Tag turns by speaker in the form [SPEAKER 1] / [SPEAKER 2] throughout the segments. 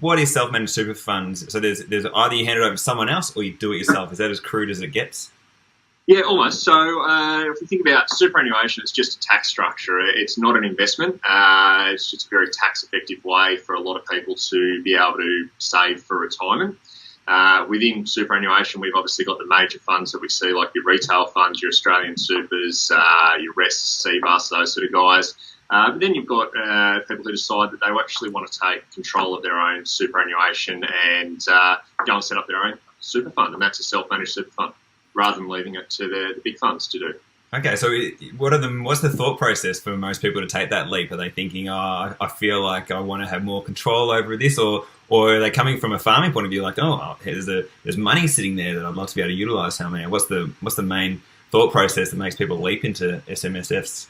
[SPEAKER 1] What is self-managed super funds? So there's either you hand it over to someone else or you do it yourself. Is that as crude as it gets?
[SPEAKER 2] Yeah, almost. So if we think about superannuation, it's just a tax structure. It's not an investment. It's just a very tax-effective way for a lot of people to be able to save for retirement. Within superannuation, we've obviously got the major funds that we see, like your retail funds, your Australian supers, your REST, CBUS, those sort of guys. But then you've got people who decide that they actually want to take control of their own superannuation and go and set up their own super fund, and that's a self-managed super fund, rather than leaving it to the big funds to do.
[SPEAKER 1] Okay, so what's the thought process for most people to take that leap? Are they thinking, oh, I feel like I want to have more control over this, or are they coming from a farming point of view, like, oh, there's money sitting there that I'd love to be able to utilise? What's the main thought process that makes people leap into SMSFs?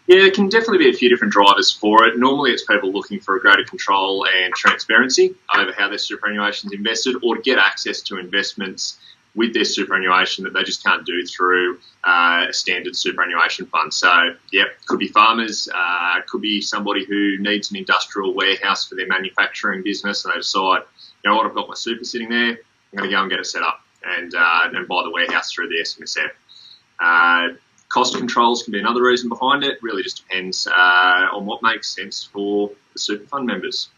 [SPEAKER 2] Yeah, it can definitely be a few different drivers for it. Normally it's people looking for a greater control and transparency over how their superannuation is invested, or to get access to investments with their superannuation that they just can't do through a standard superannuation fund. So, yeah, could be farmers, could be somebody who needs an industrial warehouse for their manufacturing business, and they decide, you know what, I've got my super sitting there, I'm going to go and get it set up and buy the warehouse through the SMSF. Cost controls can be another reason behind it. Really just depends on what makes sense for the super fund members.